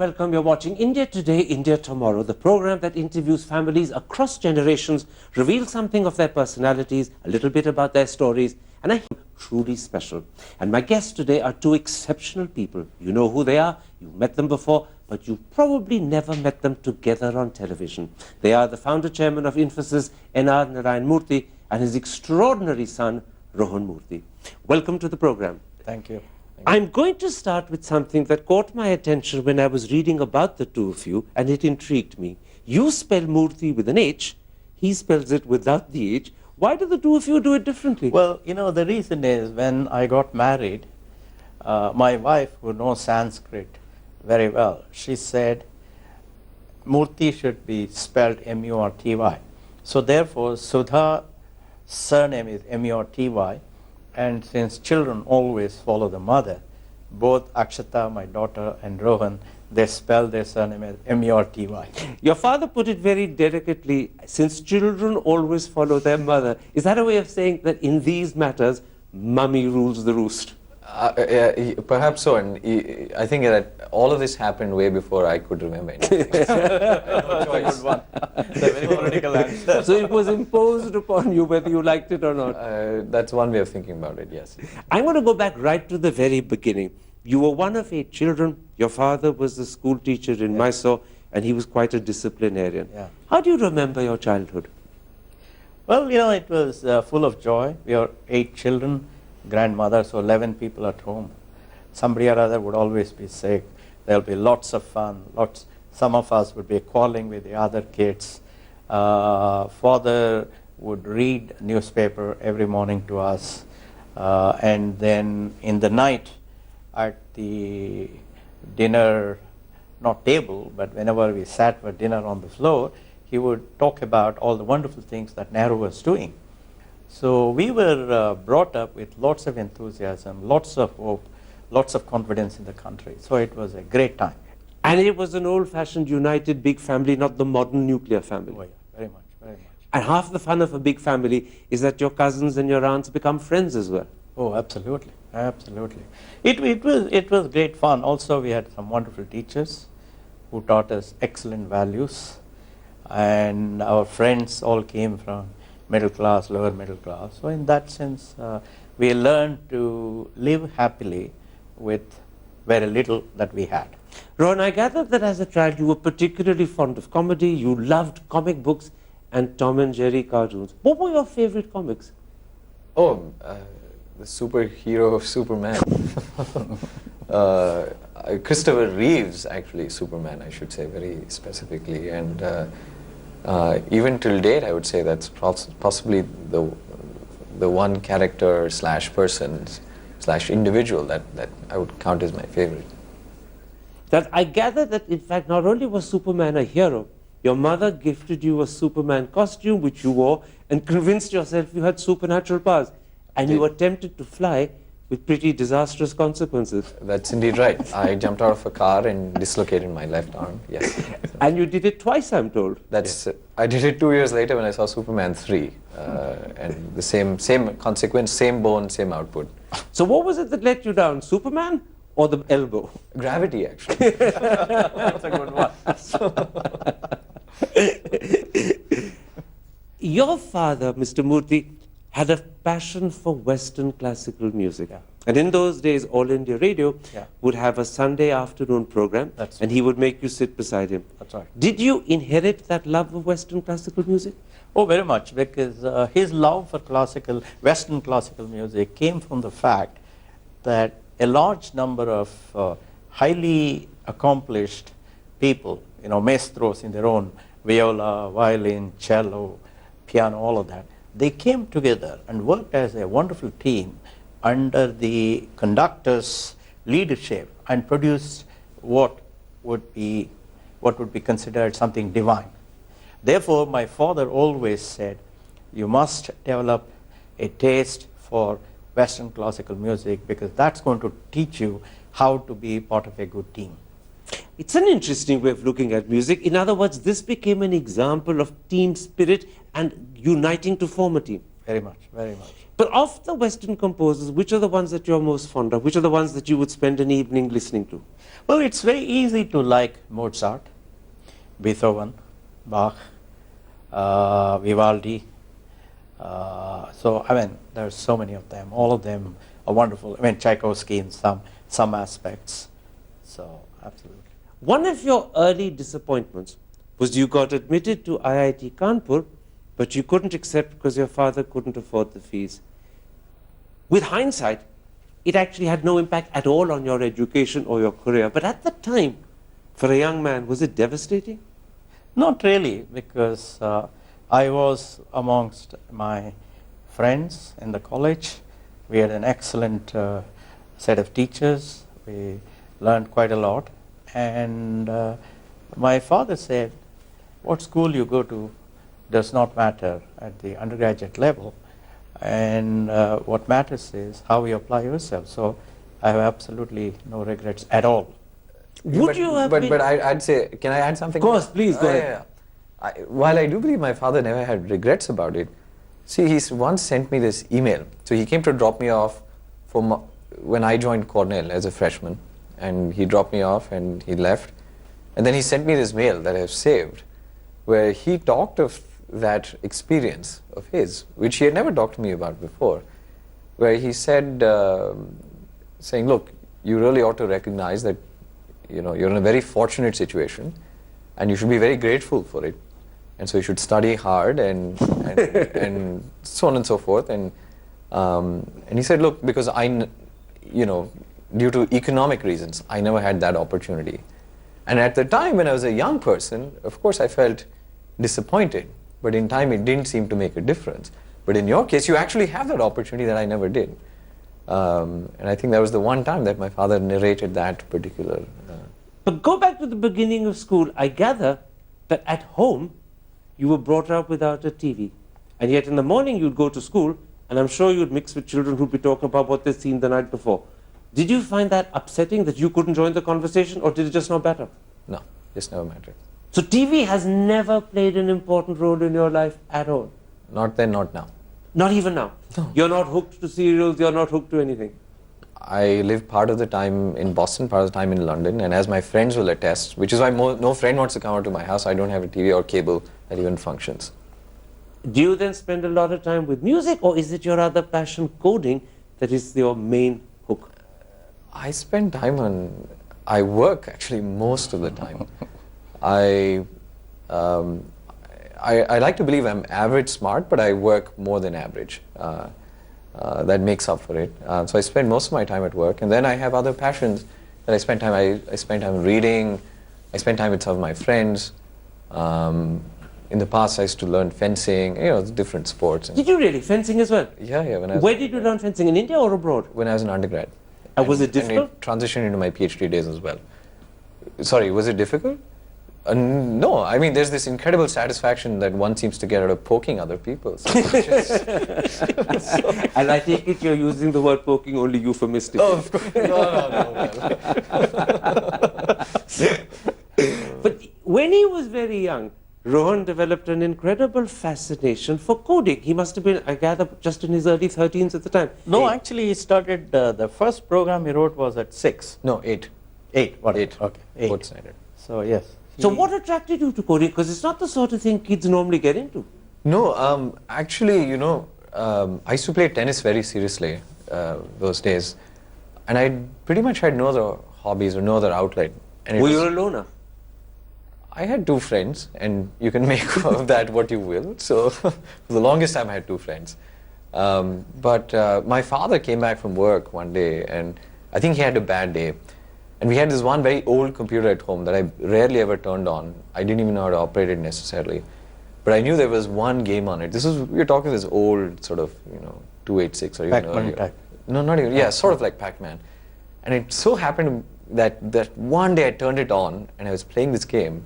welcome. You're watching India Today, India Tomorrow, the program that interviews families across generations, reveals something of their personalities, a little bit about their stories, and I truly special. And my guests today are two exceptional people. You know who they are, you've met them before, but you've probably never met them together on television. They are the founder chairman of Infosys, R Narayana Murthy, and his extraordinary son, Rohan Murty. Welcome to the program. Thank you. I'm going to start with something that caught my attention when I was reading about the two of you, and it intrigued me. You spell Murthy with an H, he spells it without the H. Why do the two of you do it differently? Well, you know, the reason is when I got married, my wife, who knows Sanskrit very well, she said Murthy should be spelled M-U-R-T-Y. So therefore, Sudha's surname is M-U-R-T-Y. And since children always follow the mother, both Akshata, my daughter, and Rohan, they spell their surname as M-U-R-T-Y. Your father put it very delicately, since children always follow their mother. Is that a way of saying that in these matters, mummy rules the roost? Perhaps so, and I think that all of this happened way before I could remember anything. No choice. One. It's a very political answer. So it was imposed upon you whether you liked it or not? That's one way of thinking about it, yes. I want to go back right to the very beginning. You were one of 8 children. Your father was the school teacher in Mysore, and he was quite a disciplinarian. Yeah. How do you remember your childhood? Well, you know, it was full of joy. We are 8 children, grandmother, so 11 people at home. Somebody or other would always be sick. There'll be lots of fun. Some of us would be quarreling with the other kids. Father would read newspaper every morning to us, and then in the night at the dinner, not table, but whenever we sat for dinner on the floor, he would talk about all the wonderful things that Nehru was doing. So we were brought up with lots of enthusiasm, lots of hope, lots of confidence in the country. So it was a great time. And it was an old-fashioned, united, big family, not the modern nuclear family. Oh, yeah, very much, very much. And half the fun of a big family is that your cousins and your aunts become friends as well. Oh, absolutely, absolutely. It was great fun. Also, we had some wonderful teachers who taught us excellent values, and our friends all came from middle class, lower middle class. So in that sense, we learned to live happily with very little that we had. Rohan, I gathered that as a child you were particularly fond of comedy, you loved comic books and Tom and Jerry cartoons. What were your favorite comics? Oh, the superhero of Superman. Christopher Reeve's actually Superman, I should say, very specifically. And even till date, I would say that's possibly the one character / person / individual that I would count as my favorite. That I gather that in fact not only was Superman a hero, your mother gifted you a Superman costume which you wore and convinced yourself you had supernatural powers, and you attempted to fly with pretty disastrous consequences. That's indeed right. I jumped out of a car and dislocated my left arm, yes. And you did it twice, I'm told. That's I did it 2 years later when I saw Superman 3, and the same consequence, same bone, same output. So what was it that let you down, Superman or the elbow? Gravity, actually. That's a good one. Your father, Mr. Murthy, had a passion for Western classical music. Yeah. And in those days, All India Radio Yeah. would have a Sunday afternoon program, That's and he would make you sit beside him. That's right. Did you inherit that love of Western classical music? Oh, very much, because his love for Western classical music came from the fact that a large number of highly accomplished people, you know, maestros in their own, viola, violin, cello, piano, all of that, they came together and worked as a wonderful team under the conductor's leadership and produced what would be considered something divine. Therefore, my father always said, you must develop a taste for Western classical music because that's going to teach you how to be part of a good team. It's an interesting way of looking at music. In other words, this became an example of team spirit and uniting to form a team. very much, very much. But of the Western composers, which are the ones that you're most fond of? Which are the ones that you would spend an evening listening to? Well, it's very easy to like Mozart, Beethoven, Bach, Vivaldi. So, I mean, there's so many of them. All of them are wonderful. I mean, Tchaikovsky in some aspects. So, absolutely. One of your early disappointments was you got admitted to IIT Kanpur, but you couldn't accept because your father couldn't afford the fees. With hindsight, it actually had no impact at all on your education or your career. But at the time, for a young man, was it devastating? Not really, because I was amongst my friends in the college. We had an excellent set of teachers. We learned quite a lot. And my father said, what school you go to does not matter at the undergraduate level. And what matters is how you apply yourself. So I have absolutely no regrets at all. Would you have been... But I'd say, can I add something? Of course, please, go ahead. Yeah. While I do believe my father never had regrets about it, see, he once sent me this email. So he came to drop me off when I joined Cornell as a freshman. And he dropped me off and he left. And then he sent me this mail that I've saved, where he talked of that experience of his, which he had never talked to me about before, where he said, saying, look, you really ought to recognize that you're in a very fortunate situation and you should be very grateful for it. And so you should study hard and so on and so forth. And he said, look, because due to economic reasons, I never had that opportunity. And at the time when I was a young person, of course I felt disappointed, but in time it didn't seem to make a difference. But in your case, you actually have that opportunity that I never did. And I think that was the one time that my father narrated that particular... But go back to the beginning of school. I gather that at home, you were brought up without a TV. And yet in the morning you'd go to school, and I'm sure you'd mix with children who'd be talking about what they'd seen the night before. Did you find that upsetting that you couldn't join the conversation, or did it just not matter? No, just never mattered. So TV has never played an important role in your life at all? Not then, not now. Not even now? No. You're not hooked to serials, you're not hooked to anything? I live part of the time in Boston, part of the time in London, and as my friends will attest, which is why no friend wants to come out to my house, I don't have a TV or cable that even functions. Do you then spend a lot of time with music, or is it your other passion, coding, that is your main hook? I spend time I work actually most of the time. I like to believe I'm average smart, but I work more than average. That makes up for it. So I spend most of my time at work, and then I have other passions that I spend time. I spend time reading. I spend time with some of my friends. In the past, I used to learn fencing. Different sports. Did you really? Fencing as well? Yeah. Where did you learn fencing? In India or abroad? When I was an undergrad. Was it difficult? And it transitioned into my PhD days as well. Sorry, was it difficult? No, I mean, there's this incredible satisfaction that one seems to get out of poking other people. So and I take it you're using the word poking only euphemistically. Oh, of course. No. But when he was very young, Rohan developed an incredible fascination for coding. He must have been, I gather, just in his early 13s at the time. No, actually he started, the first program he wrote was at 6. No, 8. 8, what? 8. Okay, 8. Both-sided. So, yes. So what attracted you to coding? Because it's not the sort of thing kids normally get into. No, actually, I used to play tennis very seriously those days. And I pretty much had no other hobbies or no other outlet. And Were you a loner? I had 2 friends, and you can make of that what you will. So for the longest time I had 2 friends. But my father came back from work one day, and I think he had a bad day. And we had this one very old computer at home that I rarely ever turned on. I didn't even know how to operate it necessarily. But I knew there was one game on it. We were talking this old sort of, 286 or even Pac-Man earlier. type. No, not even, yeah, sort of like Pac-Man. And it so happened that one day I turned it on and I was playing this game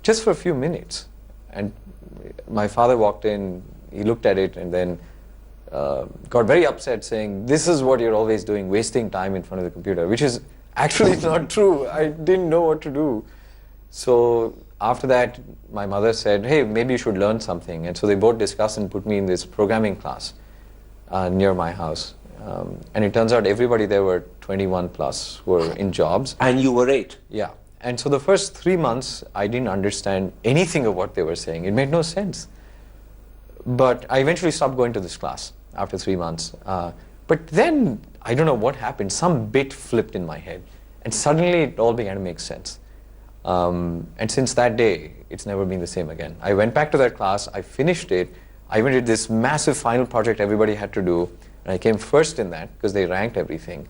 just for a few minutes. And my father walked in, he looked at it, and then got very upset, saying, "This is what you're always doing, wasting time in front of the computer," which is actually not true. I didn't know what to do. So after that, my mother said, hey, maybe you should learn something. And so they both discussed and put me in this programming class near my house. And it turns out everybody there were 21 plus who were in jobs. And you were 8? Yeah. And so the first 3 months, I didn't understand anything of what they were saying. It made no sense. But I eventually stopped going to this class after 3 months. But then, I don't know what happened, some bit flipped in my head. And suddenly it all began to make sense. And since that day, it's never been the same again. I went back to that class, I finished it, I even did this massive final project everybody had to do, and I came first in that because they ranked everything.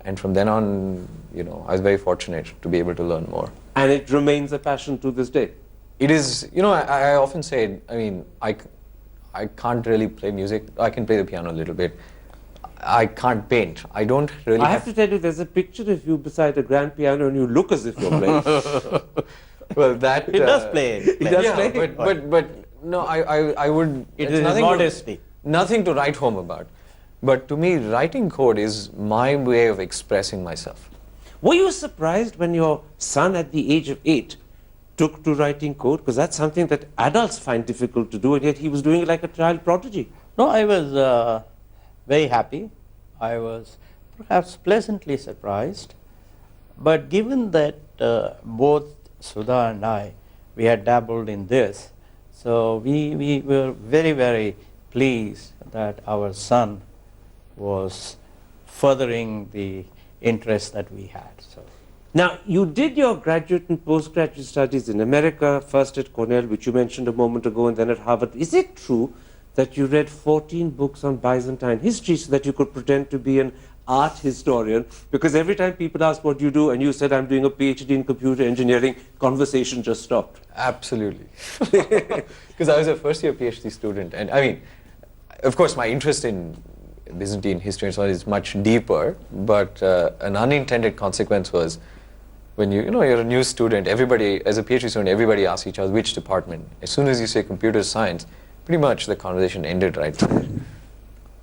And from then on, you know, I was very fortunate to be able to learn more. And it remains a passion to this day? It is, you know, I often say, I mean, I can't really play music. I can play the piano a little bit. I can't paint. I don't really I have to tell you, there's a picture of you beside a grand piano and you look as if you're playing. Well, that... He does play. He does play? But no, I would... It is modesty. Nothing to write home about. But to me, writing code is my way of expressing myself. Were you surprised when your son at the age of 8 took to writing code? Because that's something that adults find difficult to do, and yet he was doing it like a child prodigy. No, I was very happy. I was perhaps pleasantly surprised. But given that both Sudha and I, we had dabbled in this, so we were very, very pleased that our son was furthering the interest that we had. So. Now, you did your graduate and postgraduate studies in America, first at Cornell, which you mentioned a moment ago, and then at Harvard. Is it true that you read 14 books on Byzantine history so that you could pretend to be an art historian? Because every time people ask what you do, and you said, I'm doing a PhD in computer engineering, conversation just stopped. Absolutely. Because I was a first-year PhD student. And I mean, of course, my interest in Byzantine history and so on is much deeper, but an unintended consequence was when you're a new student, everybody, as a PhD student, everybody asks each other which department. As soon as you say computer science, pretty much the conversation ended right there.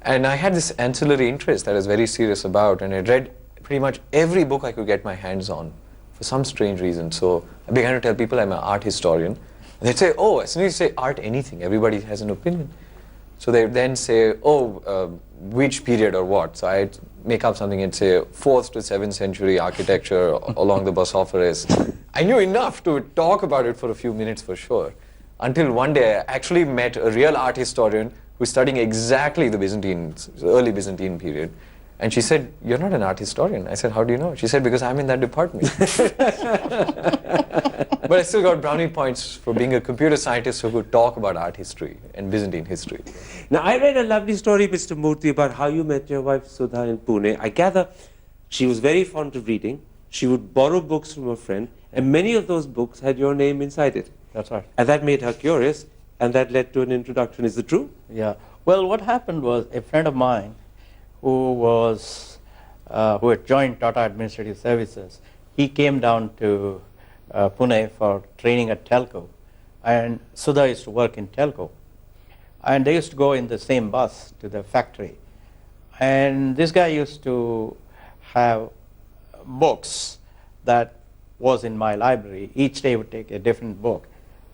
And I had this ancillary interest that I was very serious about, and I read pretty much every book I could get my hands on for some strange reason. So I began to tell people I'm an art historian. And they'd say, oh, as soon as you say art anything, everybody has an opinion. So they would then say, oh, which period or what? So I'd make up something and say 4th to 7th century architecture along the Bosphorus. I knew enough to talk about it for a few minutes for sure. Until one day I actually met a real art historian who's studying exactly the early Byzantine period. And she said, you're not an art historian. I said, how do you know? She said, because I'm in that department. But I still got brownie points for being a computer scientist who could talk about art history and Byzantine history. Now, I read a lovely story, Mr. Murthy, about how you met your wife Sudha in Pune. I gather she was very fond of reading. She would borrow books from a friend, and many of those books had your name inside it. That's right. And that made her curious, and that led to an introduction. Is it true? Yeah. Well, what happened was a friend of mine who had joined Tata Administrative Services, he came down to Pune for training at Telco, and Sudha used to work in Telco, and they used to go in the same bus to the factory, and this guy used to have books that was in my library. Each day would take a different book,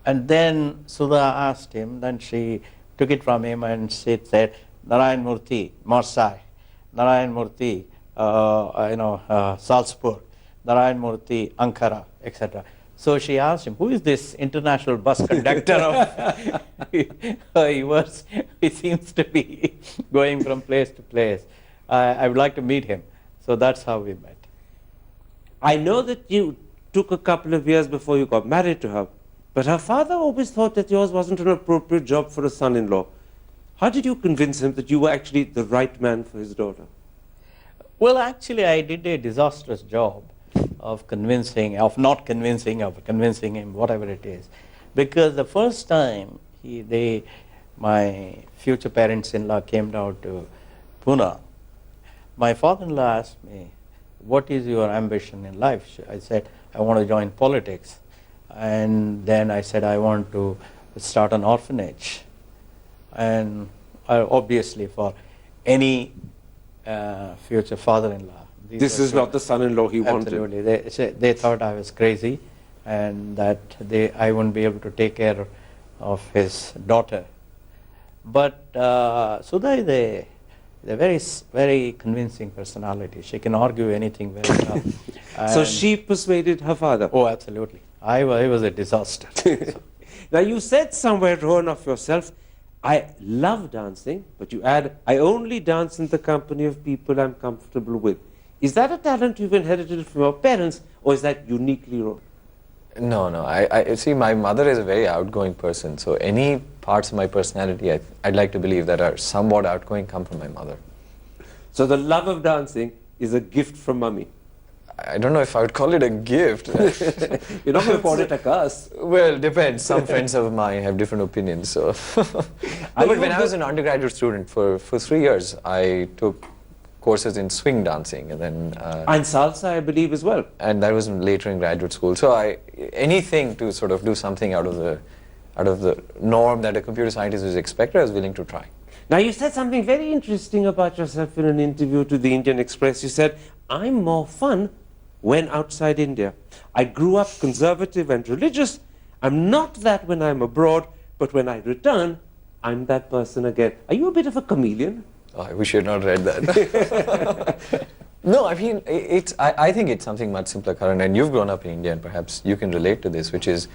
and then Sudha asked him, then she took it from him and she said, Narayana Murthy, Marseille, Narayana Murthy, Salzburg, Narayana Murthy, Ankara, etc. So she asked him, who is this international bus conductor of he seems to be going from place to place. I would like to meet him. So that's how we met. I know that you took a couple of years before you got married to her, but her father always thought that yours wasn't an appropriate job for a son-in-law. How did you convince him that you were actually the right man for his daughter? Well, actually, I did a disastrous job of convincing him, whatever it is. Because the first time my future parents-in-law came down to Pune, my father-in-law asked me, what is your ambition in life? I said, I want to join politics. And then I said, I want to start an orphanage. And obviously for any future father-in-law. This is not the son-in-law he wanted. Absolutely. They thought I was crazy. and that I wouldn't be able to take care of his daughter. But Sudha is a very convincing personality. She can argue anything very well. So she persuaded her father? Oh, absolutely. I was a disaster. Now you said somewhere, Rohan, of yourself, I love dancing, but you add, I only dance in the company of people I'm comfortable with. Is that a talent you've inherited from your parents, or is that uniquely Rohan? No. I see, my mother is a very outgoing person, so any parts of my personality I'd like to believe that are somewhat outgoing come from my mother. So the love of dancing is a gift from mummy. I don't know if I would call it a gift. You're not going to call it a curse. Well, it depends. Some friends of mine have different opinions. So, but when I was an undergraduate student for 3 years, I took courses in swing dancing, and then and salsa, I believe, as well. And that was later in graduate school. So anything to sort of do something out of the norm that a computer scientist is expected, I was willing to try. Now, you said something very interesting about yourself in an interview to the Indian Express. You said, I'm more fun when outside India. I grew up conservative and religious. I'm not that when I'm abroad, but when I return, I'm that person again. Are you a bit of a chameleon? Oh, I wish you had not read that. No, I mean, I think it's something much simpler, Karan, and you've grown up in India, and perhaps you can relate to this, which is,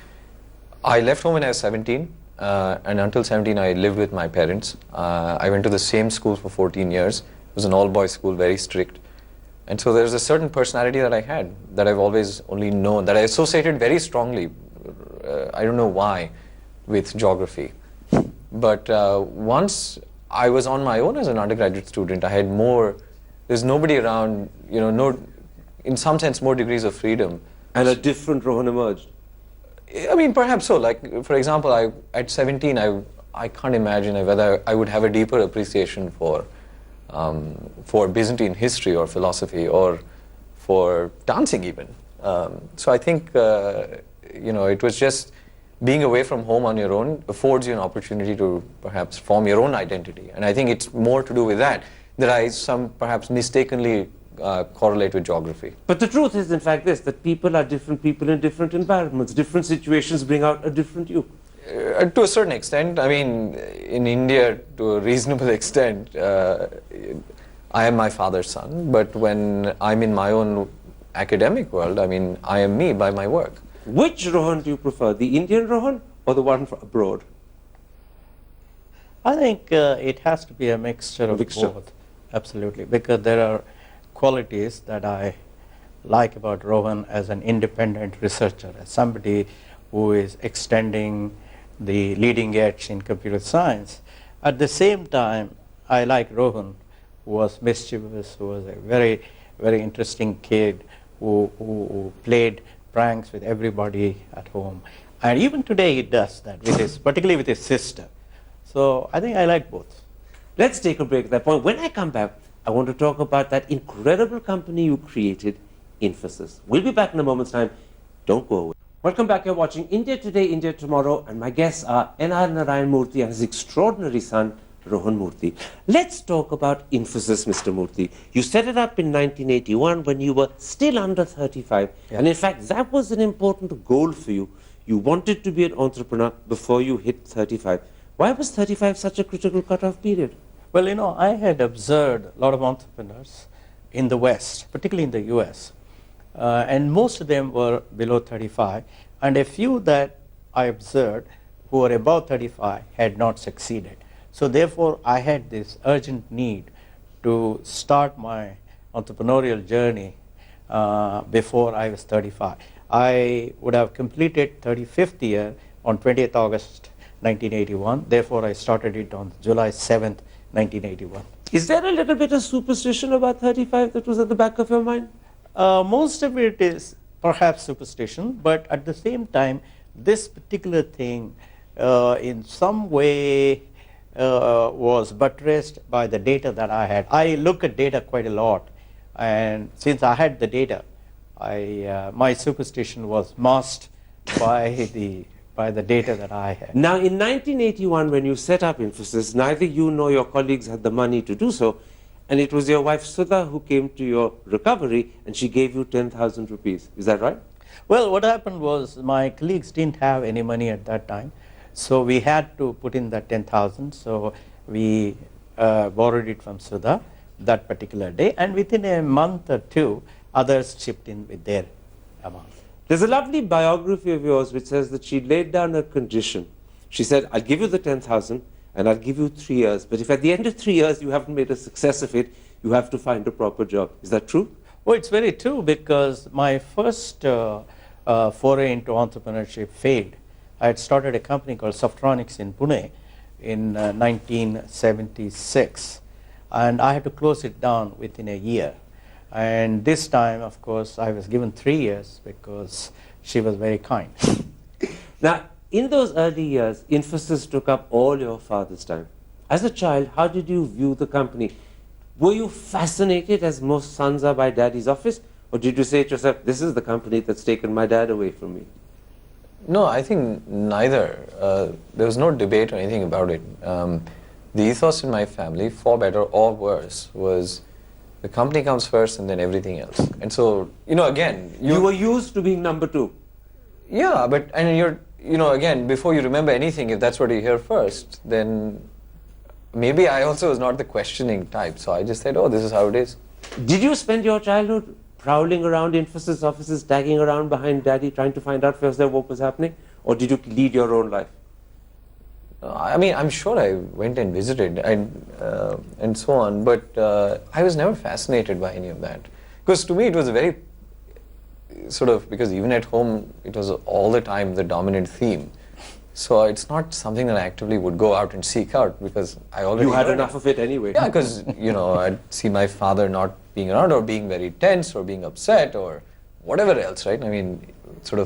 I left home when I was 17, and until 17 I lived with my parents. I went to the same school for 14 years. It was an all-boys school, very strict. And so there's a certain personality that I had, that I've always only known, that I associated very strongly, I don't know why, with geography. But once I was on my own as an undergraduate student, I had there's nobody around, in some sense more degrees of freedom. And a different Rohan emerged? I mean, perhaps so. Like, for example, at 17, I can't imagine whether I would have a deeper appreciation for Byzantine history or philosophy or for dancing even. So I think, it was just being away from home on your own affords you an opportunity to perhaps form your own identity. And I think it's more to do with that I perhaps mistakenly correlate with geography. But the truth is, in fact, that people are different people in different environments. Different situations bring out a different you. To a certain extent. I mean, in India, to a reasonable extent, I am my father's son. But when I'm in my own academic world, I mean, I am me by my work. Which Rohan do you prefer, the Indian Rohan or the one from abroad? I think it has to be a mixture of both. Absolutely, because there are qualities that I like about Rohan as an independent researcher, as somebody who is extending the leading edge in computer science. At the same time, I like Rohan, who was mischievous, who was a very, very interesting kid, who played pranks with everybody at home. And even today he does that, particularly with his sister. So I think I like both. Let's take a break at that point. When I come back, I want to talk about that incredible company you created, Infosys. We'll be back in a moment's time. Don't go away. Welcome back. You're watching India Today, India Tomorrow, and my guests are R Narayana Murthy and his extraordinary son, Rohan Murty. Let's talk about Infosys, Mr. Murthy. You set it up in 1981 when you were still under 35. Yeah. And in fact, that was an important goal for you. You wanted to be an entrepreneur before you hit 35. Why was 35 such a critical cutoff period? Well, I had observed a lot of entrepreneurs in the West, particularly in the US, and most of them were below 35, and a few that I observed who were above 35 had not succeeded. So therefore, I had this urgent need to start my entrepreneurial journey before I was 35. I would have completed 35th year on 20th August 1981. Therefore, I started it on July 7th, 1981. Is there a little bit of superstition about 35 that was at the back of your mind? Most of it is perhaps superstition, but at the same time, this particular thing in some way was buttressed by the data that I had. I look at data quite a lot, and since I had the data, my superstition was masked by the data that I had. Now, in 1981, when you set up Infosys, neither you nor your colleagues had the money to do so, and it was your wife Sudha who came to your recovery, and she gave you 10,000 rupees. Is that right? Well, what happened was my colleagues didn't have any money at that time, so we had to put in that 10,000. So we borrowed it from Sudha that particular day, and within a month or two, others chipped in with their amount. There's a lovely biography of yours which says that she laid down a condition. She said, I'll give you the 10,000 and I'll give you 3 years, but if at the end of 3 years you haven't made a success of it, you have to find a proper job. Is that true? Well, it's very true, because my first foray into entrepreneurship failed. I had started a company called Softronics in Pune in 1976, and I had to close it down within a year. And this time, of course, I was given 3 years because she was very kind. Now, in those early years, Infosys took up all your father's time. As a child, how did you view the company? Were you fascinated, as most sons are, by daddy's office? Or did you say to yourself, this is the company that's taken my dad away from me? No, I think neither. There was no debate or anything about it. The ethos in my family, for better or worse, was the company comes first and then everything else. And so, again... You were used to being number two. Yeah, but, and you're, again, before you remember anything, if that's what you hear first, then maybe I also was not the questioning type. So I just said, oh, this is how it is. Did you spend your childhood prowling around Infosys offices, tagging around behind daddy, trying to find out for yourself what was happening? Or did you lead your own life? I mean, I'm sure I went and visited and so on, but I was never fascinated by any of that. Because to me it was a very because even at home it was all the time the dominant theme. So it's not something that I actively would go out and seek out, because I already... You had enough of it anyway. Yeah, because, I'd see my father not being around, or being very tense, or being upset, or whatever else, right? I mean,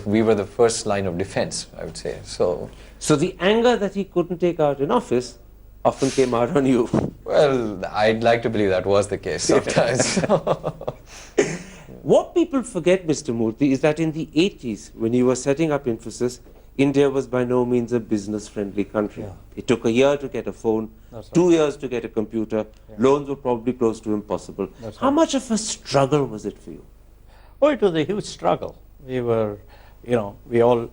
we were the first line of defense, I would say. So the anger that he couldn't take out in office often came out on you. Well, I'd like to believe that was the case sometimes. What people forget, Mr. Murthy, is that in the 80s, when you were setting up Infosys, India was by no means a business-friendly country. Yeah. It took a year to get a phone, That's 2 right. years to get a computer. Yeah. Loans were probably close to impossible. That's How right. much of a struggle was it for you? Oh, it was a huge struggle. We were, we all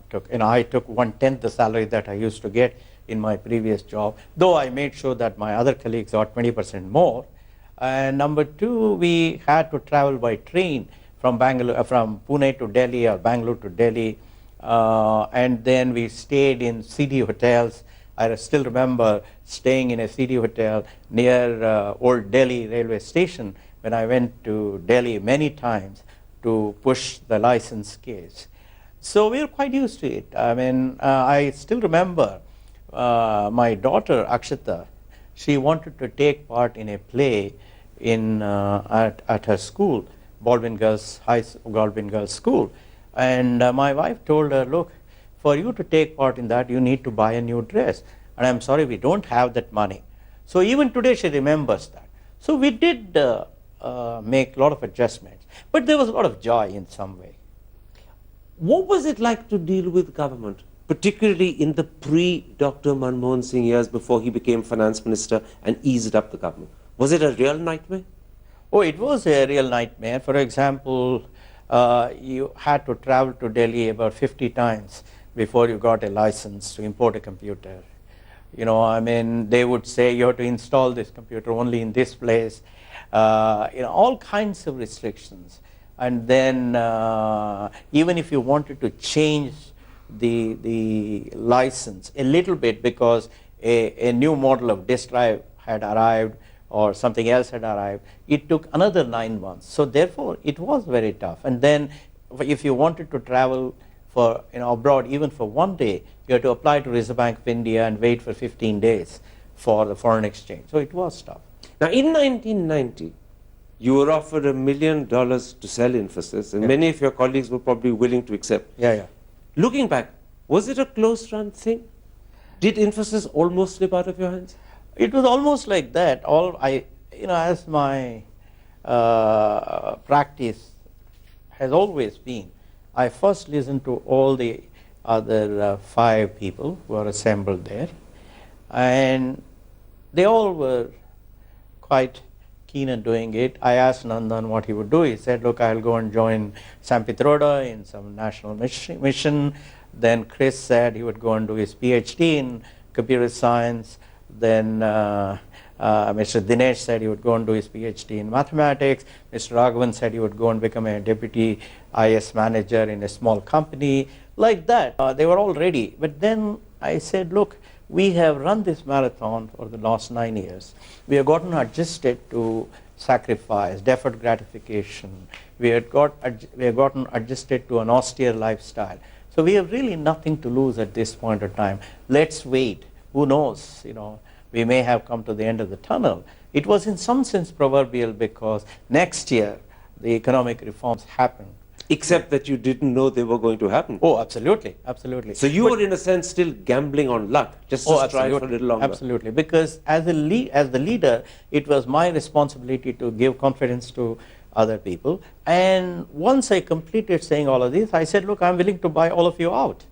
took, I took 1/10 the salary that I used to get in my previous job, though I made sure that my other colleagues got 20% more. And number two, we had to travel by train from Pune to Delhi, or Bangalore to Delhi, and then we stayed in CD hotels. I still remember staying in a CD hotel near Old Delhi railway station when I went to Delhi many times to push the license case. So we were quite used to it. I mean, I still remember my daughter Akshita. She wanted to take part in a play at her school, Baldwin Girls School, and my wife told her, look, for you to take part in that, you need to buy a new dress, and I'm sorry, we don't have that money. So even today she remembers that. So we did make a lot of adjustments, but there was a lot of joy in some way. What was it like to deal with government, particularly in the pre-Dr. Manmohan Singh years before he became finance minister and eased up the government? Was it a real nightmare? Oh, it was a real nightmare. For example, you had to travel to Delhi about 50 times before you got a license to import a computer. I mean, they would say you have to install this computer only in this place. All kinds of restrictions. And then even if you wanted to change the license a little bit because a new model of disk drive had arrived or something else had arrived, it took another 9 months. So therefore, it was very tough. And then if you wanted to travel for abroad even for 1 day, you had to apply to Reserve Bank of India and wait for 15 days for the foreign exchange. So it was tough. Now, in 1990, you were offered $1 million to sell Infosys, and many of your colleagues were probably willing to accept. Yeah. Looking back, was it a close-run thing? Did Infosys almost slip out of your hands? It was almost like that. As my practice has always been, I first listened to all the other 5 people who were assembled there, and they all were quite keen on doing it. I asked Nandan what he would do. He said, look, I'll go and join Sampitroda in some national mission. Then Chris said he would go and do his PhD in computer science. Then Mr. Dinesh said he would go and do his PhD in mathematics. Mr. Raghavan said he would go and become a deputy IS manager in a small company. Like that. They were all ready. But then I said, look, we have run this marathon for the last 9 years. We have gotten adjusted to sacrifice, deferred gratification. We have gotten adjusted to an austere lifestyle. So we have really nothing to lose at this point of time. Let's wait. Who knows? We may have come to the end of the tunnel. It was in some sense proverbial because next year the economic reforms happened. Except that you didn't know they were going to happen. Oh, absolutely, absolutely. So you were in a sense still gambling on luck, just to try for a little longer. Absolutely, because as the leader, it was my responsibility to give confidence to other people. And once I completed saying all of this, I said, look, I'm willing to buy all of you out.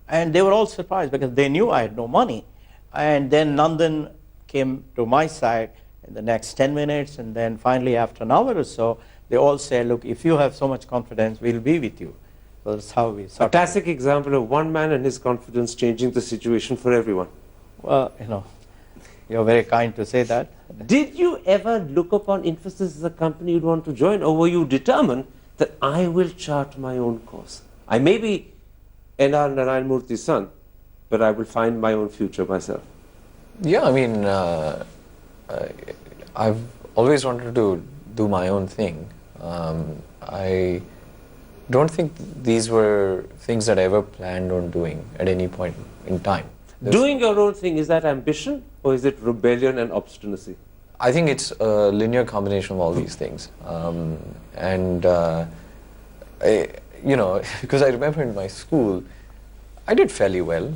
And they were all surprised because they knew I had no money. And then Nandan came to my side in the next 10 minutes, and then finally after an hour or so, they all said, look, if you have so much confidence, we'll be with you. So that's how we started. A classic example of one man and his confidence changing the situation for everyone. Well, you're very kind to say that. Did you ever look upon Infosys as a company you'd want to join, or were you determined that I will chart my own course? I may be R Narayana Murthy's son, but I will find my own future myself. Yeah, I mean, I've always wanted to do my own thing. I don't think these were things that I ever planned on doing at any point in time. Doing your own thing, is that ambition or is it rebellion and obstinacy? I think it's a linear combination of all these things. Because I remember in my school, I did fairly well,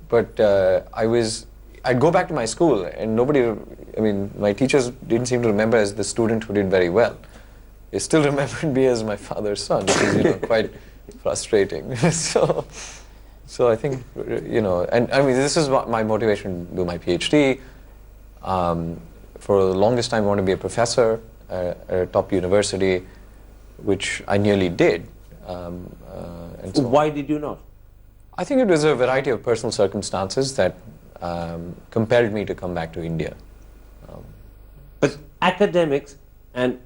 but I'd go back to my school and my teachers didn't seem to remember as the student who did very well. They still remembered me as my father's son, which is quite frustrating. So I think, this is what my motivation to do my PhD. For the longest time I wanted to be a professor at a top university, which I nearly did. Why did you not? I think it was a variety of personal circumstances that compelled me to come back to India. But academics and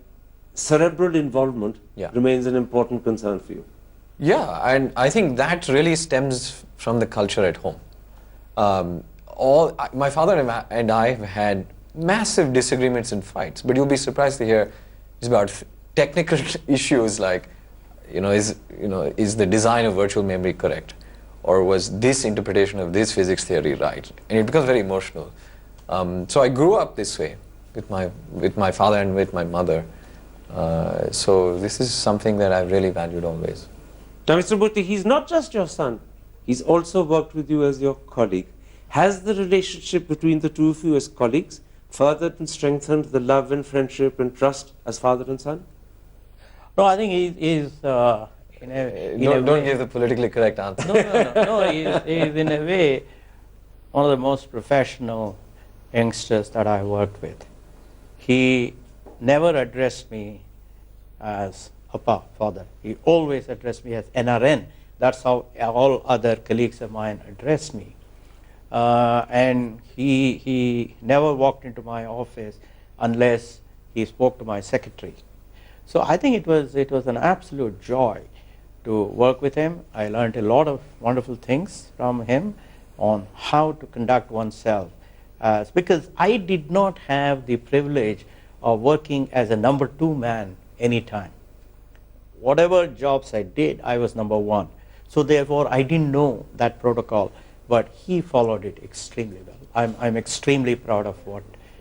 cerebral involvement remains an important concern for you. Yeah, and I think that really stems from the culture at home. My father and I have had massive disagreements and fights, but you'll be surprised to hear it's about technical issues like, is the design of virtual memory correct? Or was this interpretation of this physics theory right? And it becomes very emotional. So I grew up this way with my father and with my mother. So this is something that I've really valued always. Now, Mr. Murthy, he's not just your son. He's also worked with you as your colleague. Has the relationship between the two of you as colleagues furthered and strengthened the love and friendship and trust as father and son? No, I think he's don't give the politically correct answer. No, he's in a way one of the most professional youngsters that I worked with. He never addressed me as Appa, father. He always addressed me as NRN. That's how all other colleagues of mine addressed me. And he never walked into my office unless he spoke to my secretary. So I think it was an absolute joy to work with him. I learned a lot of wonderful things from him on how to conduct oneself. Because I did not have the privilege of working as a number 2 man anytime. Whatever jobs I did, I was number 1. So therefore, I didn't know that protocol, but he followed it extremely well. I'm extremely proud of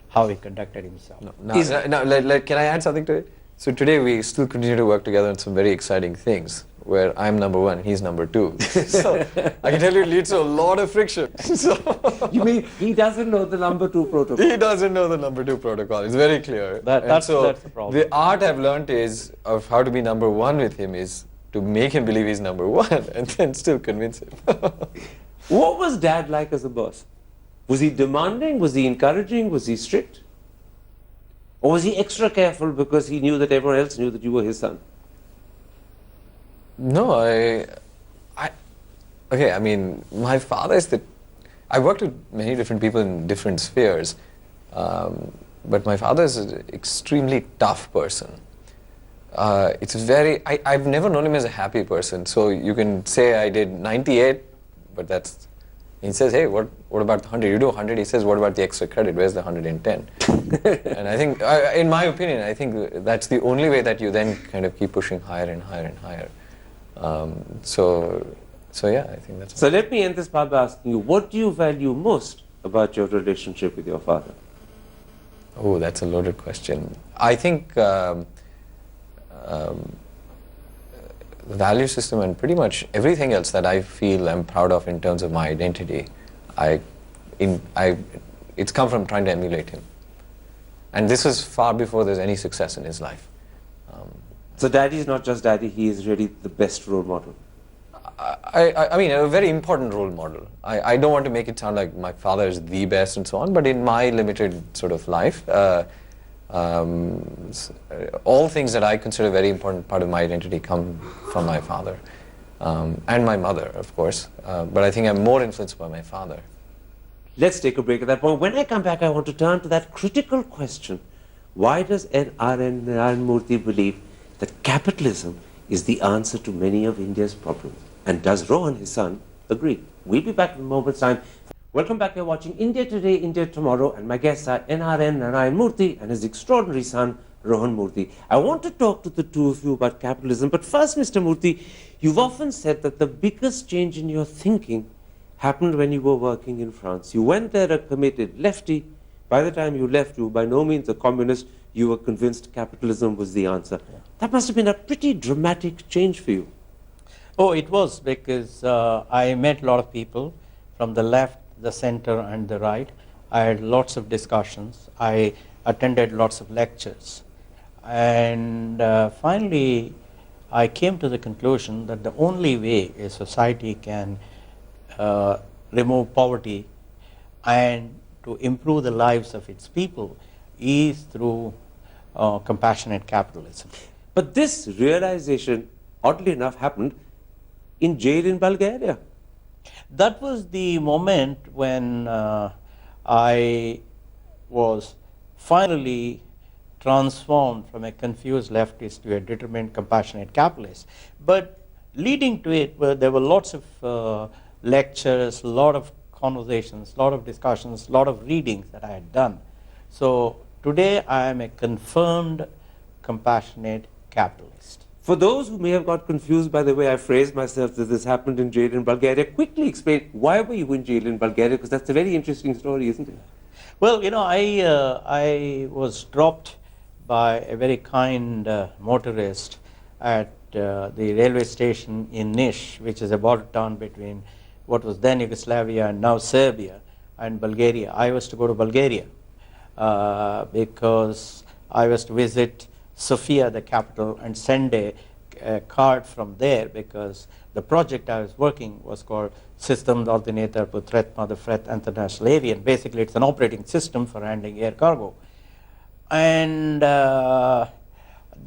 how he conducted himself. Can I add something to it? So today we still continue to work together on some very exciting things, where I'm number 1, he's number 2. So I can tell you it leads to a lot of friction. You mean he doesn't know the number 2 protocol? He doesn't know the number 2 protocol. It's very clear. That's the problem. The art I've learned of how to be number 1 with him is to make him believe he's number 1 and then still convince him. What was Dad like as a boss? Was he demanding? Was he encouraging? Was he strict? Or was he extra careful because he knew that everyone else knew that you were his son? No, okay, I mean, my father is I worked with many different people in different spheres, but my father is an extremely tough person. I've never known him as a happy person, so you can say I did 98, but he says, hey, what about the 100? You do 100, he says, what about the extra credit? Where's the 110? And I think, in my opinion, I think that's the only way that you then kind of keep pushing higher and higher and higher. So yeah, I think that's... So let me end this part by asking you, what do you value most about your relationship with your father? Oh, that's a loaded question. I think the value system and pretty much everything else that I feel I'm proud of in terms of my identity, it's come from trying to emulate him. And this was far before there's any success in his life. So daddy is not just daddy, he is really the best role model. I mean, a very important role model. I don't want to make it sound like my father is the best and so on, but in my limited sort of life, all things that I consider a very important part of my identity come from my father. And my mother, of course. But I think I'm more influenced by my father. Let's take a break at that point. When I come back, I want to turn to that critical question. Why does R Narayana Murthy believe that capitalism is the answer to many of India's problems? And does Rohan, his son, agree? We'll be back in a moment's time. Welcome back. You're watching India Today, India Tomorrow, and my guests are R Narayana Murthy and his extraordinary son, Rohan Murty. I want to talk to the two of you about capitalism, but first, Mr. Murthy, you've often said that the biggest change in your thinking happened when you were working in France. You went there a committed lefty. By the time you left, you were by no means a communist. You were convinced capitalism was the answer. Yeah. That must have been a pretty dramatic change for you. Oh, it was, because I met a lot of people from the left, the center, and the right. I had lots of discussions. I attended lots of lectures. And finally, I came to the conclusion that the only way a society can remove poverty and to improve the lives of its people is through compassionate capitalism. But this realization, oddly enough, happened in jail in Bulgaria. That was the moment when I was finally transformed from a confused leftist to a determined, compassionate capitalist. But leading to it, there were lots of lectures, a lot of conversations, a lot of discussions, a lot of readings that I had done. So today I am a confirmed, compassionate capitalist. For those who may have got confused by the way I phrased myself that this happened in jail in Bulgaria, quickly explain why were you in jail in Bulgaria, because that's a very interesting story, isn't it? Well, you know, I was dropped by a very kind motorist at the railway station in Niš, which is a border town between what was then Yugoslavia and now Serbia and Bulgaria. I was to go to Bulgaria because I was to visit Sofia, the capital, and send a card from there, because the project I was working was called System de Ordinator pour Traitement de Fret International Aviation. Basically, it's an operating system for handling air cargo. And I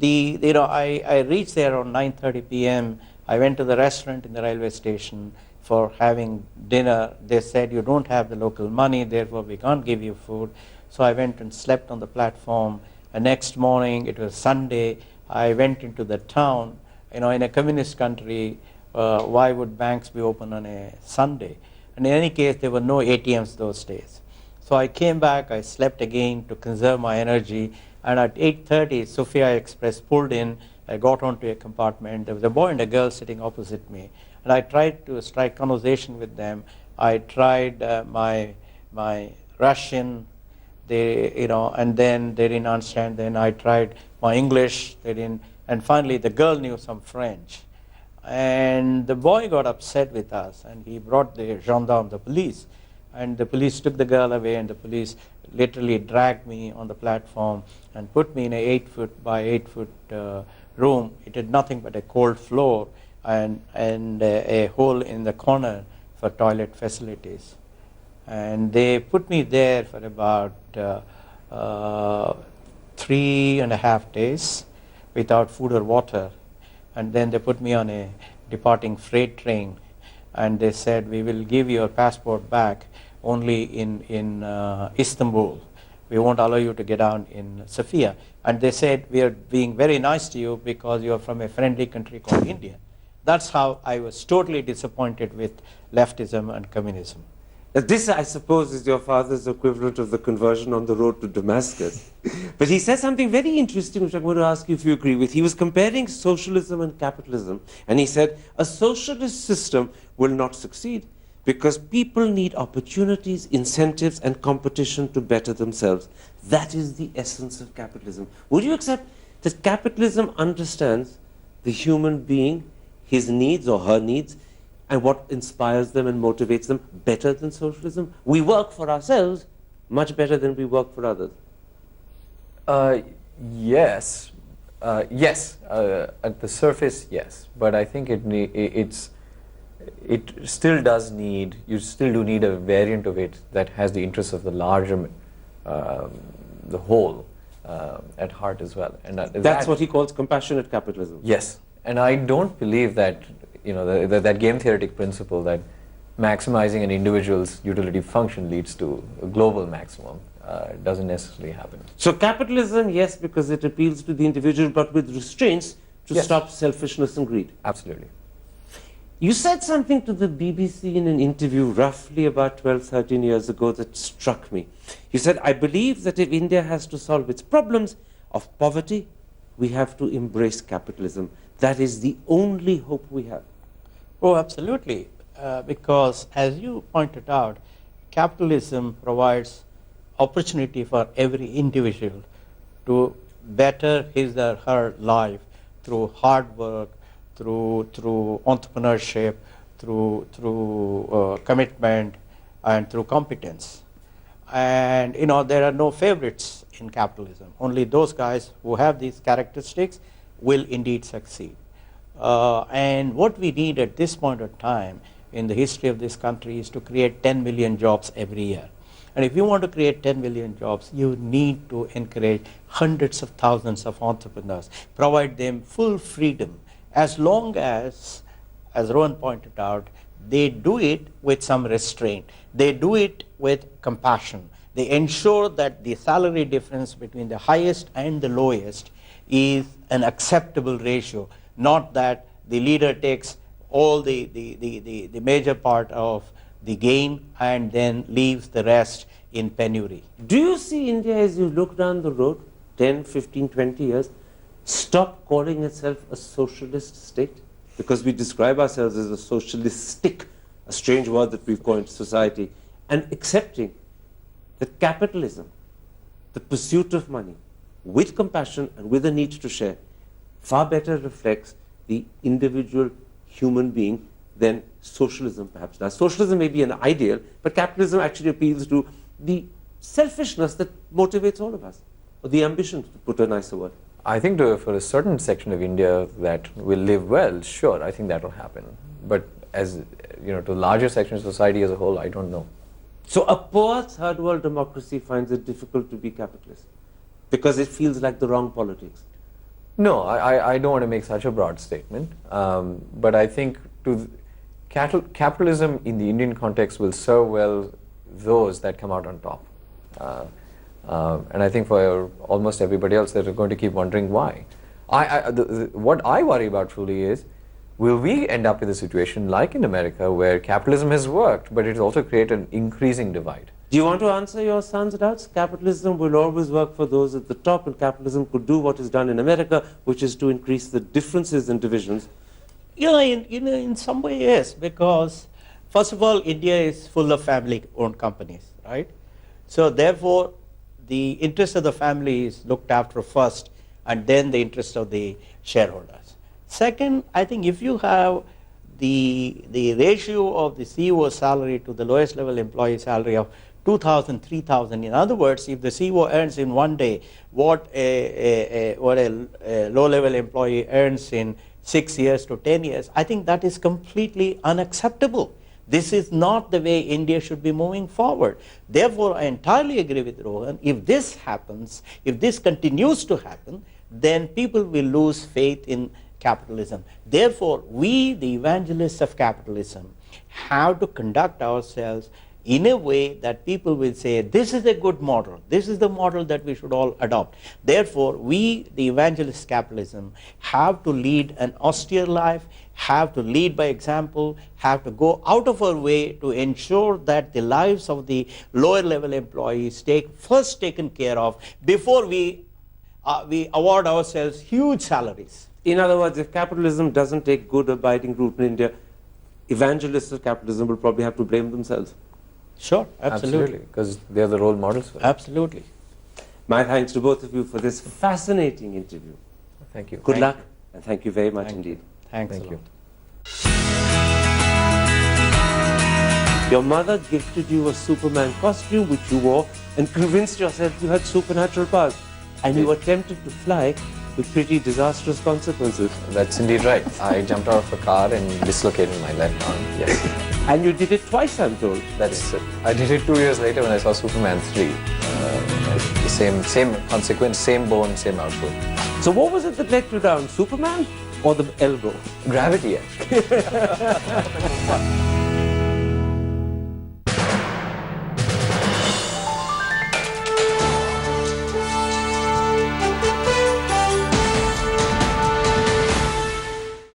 reached there around 9:30 p.m. I went to the restaurant in the railway station for having dinner. They said, you don't have the local money, therefore we can't give you food. So I went and slept on the platform. And next morning, it was Sunday, I went into the town. You know, in a communist country, why would banks be open on a Sunday? And in any case, there were no ATMs those days. So I came back, I slept again to conserve my energy, and at 8:30, Sofia Express pulled in. I got onto a compartment. There was a boy and a girl sitting opposite me, and I tried to strike conversation with them. I tried my Russian, and then they didn't understand. Then I tried my English, they didn't, and finally the girl knew some French. And the boy got upset with us, and he brought the gendarme, the police. And the police took the girl away, and the police literally dragged me on the platform and put me in a 8-foot by 8-foot room. It had nothing but a cold floor and a hole in the corner for toilet facilities. 3.5 days without food or water, and then they put me on a departing freight train, and they said, we will give your passport back only in Istanbul. We won't allow you to get down in Sofia. And they said, we are being very nice to you because you are from a friendly country called India. That's how I was totally disappointed with leftism and communism. This, I suppose, is your father's equivalent of the conversion on the road to Damascus. But he said something very interesting, which I'm going to ask you if you agree with. He was comparing socialism and capitalism, and he said, a socialist system will not succeed because people need opportunities, incentives, and competition to better themselves. That is the essence of capitalism. Would you accept that capitalism understands the human being, his needs or her needs, and what inspires them and motivates them better than socialism? We work for ourselves much better than we work for others. Yes. Yes. At the surface, yes. But I think it still does need, you still do need a variant of it that has the interests of the larger, the whole at heart as well. And that's what he calls compassionate capitalism. Yes. And I don't believe that, you know, that game theoretic principle that maximizing an individual's utility function leads to a global maximum doesn't necessarily happen. So capitalism, yes, because it appeals to the individual, but with restraints to stop selfishness and greed. Absolutely. You said something to the BBC in an interview roughly about 12, 13 years ago that struck me. You said, I believe that if India has to solve its problems of poverty, we have to embrace capitalism. That is the only hope we have. Oh, absolutely. Because as you pointed out, capitalism provides opportunity for every individual to better his or her life through hard work, through entrepreneurship, through commitment, and through competence. And you know, there are no favorites in capitalism. Only those guys who have these characteristics will indeed succeed. And what we need at this point of time in the history of this country is to create 10 million jobs every year. And if you want to create 10 million jobs, you need to encourage hundreds of thousands of entrepreneurs, provide them full freedom, as long as Rohan pointed out, they do it with some restraint. They do it with compassion. They ensure that the salary difference between the highest and the lowest is an acceptable ratio, not that the leader takes all the major part of the gain and then leaves the rest in penury. Do you see India, as you look down the road, 10, 15, 20 years, stop calling itself a socialist state? Because we describe ourselves as a socialistic, a strange word that we've coined society, and accepting that capitalism, the pursuit of money, with compassion and with a need to share, far better reflects the individual human being than socialism perhaps does. Socialism may be an ideal, but capitalism actually appeals to the selfishness that motivates all of us, or the ambition, to put a nicer word. I think for a certain section of India that will live well, sure, I think that will happen. But as you know, to a larger section of society as a whole, I don't know. So a poor third world democracy finds it difficult to be capitalist because it feels like the wrong politics. No, I don't want to make such a broad statement. But I think capitalism in the Indian context will serve well those that come out on top. And I think for almost everybody else, they're going to keep wondering why. What I worry about truly is, will we end up in a situation like in America where capitalism has worked, but it's also created an increasing divide? Do you want to answer your son's doubts? Capitalism will always work for those at the top, and capitalism could do what is done in America, which is to increase the differences and divisions. Yeah, in some way, yes, because first of all, India is full of family-owned companies, right? So therefore, the interest of the family is looked after first, and then the interest of the shareholders. Second, I think if you have the ratio of the CEO salary to the lowest level employee salary of 2,000, 3,000, in other words, if the CEO earns in one day what a low-level employee earns in 6 years to 10 years, I think that is completely unacceptable. This is not the way India should be moving forward. Therefore, I entirely agree with Rohan. If this happens, if this continues to happen, then people will lose faith in capitalism. Therefore, we, the evangelists of capitalism, have to conduct ourselves in a way that people will say, this is a good model, this is the model that we should all adopt. Therefore, we, the evangelist capitalism, have to lead an austere life, have to lead by example, have to go out of our way to ensure that the lives of the lower level employees first taken care of before we award ourselves huge salaries. In other words, if capitalism doesn't take good abiding root in India, evangelists of capitalism will probably have to blame themselves. Sure, absolutely. Because they are the role models for it. Absolutely. My thanks to both of you for this fascinating interview. Thank you. Good luck, and thank you very much indeed. Thanks Thank a you. lot. Your mother gifted you a Superman costume which you wore and convinced yourself you had supernatural powers. And you were tempted to fly with pretty disastrous consequences. That's indeed right. I jumped out of a car and dislocated my left arm. Yes. And you did it twice, I'm told. That's it. I did it 2 years later when I saw Superman 3. The same consequence, same bone, same output. So what was it that let you down, Superman or the elbow? Gravity, actually.